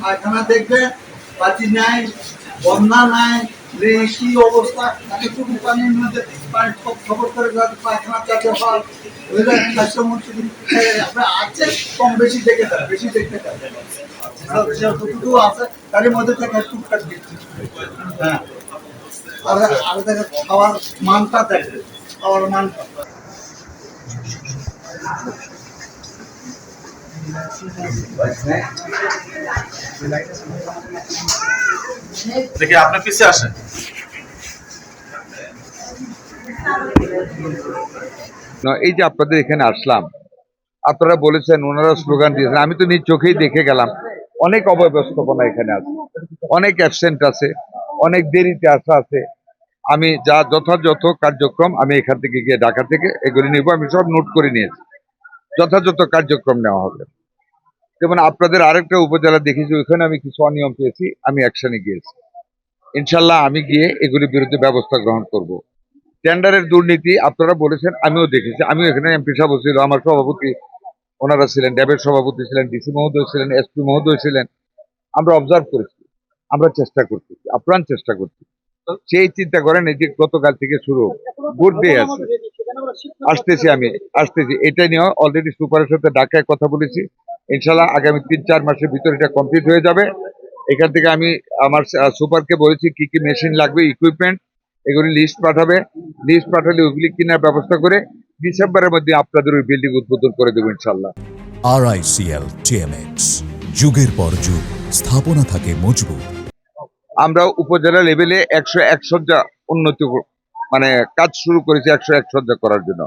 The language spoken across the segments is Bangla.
পায়খানা দেখবে, পাতি নাই, বন্যা নাই, কি অবস্থা, এতটুকু পানির মধ্যে পানি খবর করে পায়খানা চাপে হয়, ওইটা স্বাস্থ্যমন্ত্রী আপনার আছে, কম বেশি দেখে দেয়, বেশি দেখতে দেয় যতটুকু আছে তার মধ্যে থেকে টুকটাক দিচ্ছে। হ্যাঁ, আর আর দেখে খাওয়ার মানটা দেখে, খাওয়ার মানটা দেখি আপনার পিছিয়ে আসেন। এই যে আপনাদের এখানে আসলাম, আপনারা বলেছেন, ওনারা স্লোগান দিয়েছেন, আমি তো নিজ চোখেই দেখে গেলাম, অনেক অব্যবস্থাপনা এখানে আছে, অনেক অ্যাবসেন্ট আছে, অনেক দেরিতে আসা আছে। আমি যা যথাযথ কার্যক্রম আমি এখান থেকে গিয়ে ঢাকা থেকে এগুলি নিব, আমি সব নোট করে নিয়েছি, যথাযথ কার্যক্রম নেওয়া হবে। যেমন আপনাদের আরেকটা উপজেলা দেখেছি, ওইখানে আমি কিছু অনিয়ম পেয়েছি, আমি অ্যাকশনে গিয়েছি। ইনশাল্লাহ আমি গিয়ে এগুলির বিরুদ্ধে ব্যবস্থা গ্রহণ করব। টেন্ডারের দুর্নীতি আপনারা বলেছেন, আমিও দেখেছি, আমিও এখানে এমপি সাহেব ছিল, আমার সভাপতি ওনারা ছিলেন, ড্যাবের সভাপতি ছিলেন, ডিসি মহোদয় ছিলেন, এসপি মহোদয় ছিলেন, আমরা অবজার্ভ করেছি, আমরা চেষ্টা করতেছি, আপ্রাণ চেষ্টা করছি। সেই চিন্তা করেন, এই যে গতকাল থেকে শুরু, গুড ডে আছে, আসতেছি এটা নিয়ে অলরেডি সুপারের সাথে ঢাকায় কথা বলেছি। ইনশাল্লাহ আগামী ৩-৪ মাসের ভিতরে এটা কমপ্লিট হয়ে যাবে। এখান থেকে আমি আমার সুপারকে বলেছি কি কি মেশিন লাগবে, ইকুইপমেন্ট, এগুলি লিস্ট পাঠাবে, লিস্ট পাঠালে ওইগুলি কেনার ব্যবস্থা করে ডিসেম্বরের মধ্যে আপনাদের ওই বিল্ডিং উদ্বোধন করে দেবো ইনশাল্লাহ। RICL TMX, যুগের পর যুগ স্থাপনা থাকে মজবুত। আমরা উপজেলা লেভেলে 101 শয্যা উন্নতি মানে কাজ শুরু করেছি, 101 শয্যা করার জন্য।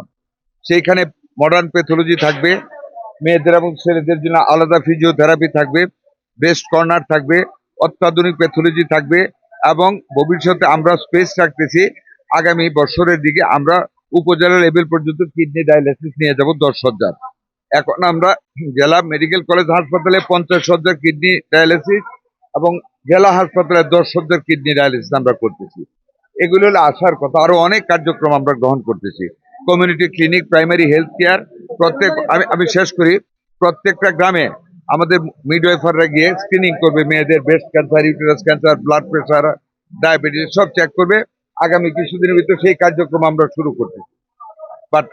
সেইখানে মডার্ন প্যাথোলজি থাকবে, মেয়েদের এবং ছেলেদের জন্য আলাদা ফিজিওথেরাপি থাকবে, ব্রেস্ট কর্নার থাকবে, অত্যাধুনিক প্যাথোলজি থাকবে, এবং ভবিষ্যতে আমরা স্পেস রাখতেছি আগামী বছরের দিকে আমরা উপজেলা লেভেল পর্যন্ত কিডনি ডায়ালিসিস নিয়ে যাব 10 শয্যার। এখন আমরা জেলা মেডিকেল কলেজ হাসপাতালে 50 শয্যার কিডনি ডায়ালিসিস এবং জেলা হাসপাতালে 10 শয্যার কিডনি ডায়ালিসিস আমরা করতেছি। এগুলো হলো আসার কথা, আরো অনেক কার্যক্রম আমরা গ্রহণ করতেছি। Community clinic, primary health care, আমি শেষ করি, প্রত্যেকটা গ্রামে আমাদের মিডওয়াইফাররা গিয়ে স্ক্রিনিং করবে, মেয়েদের breast cancer, uterus cancer, blood pressure, diabetes সব চেক করবে। আগামী কিছুদিনের ভিতরে সেই কার্যক্রম আমরা শুরু করতেছি। বাট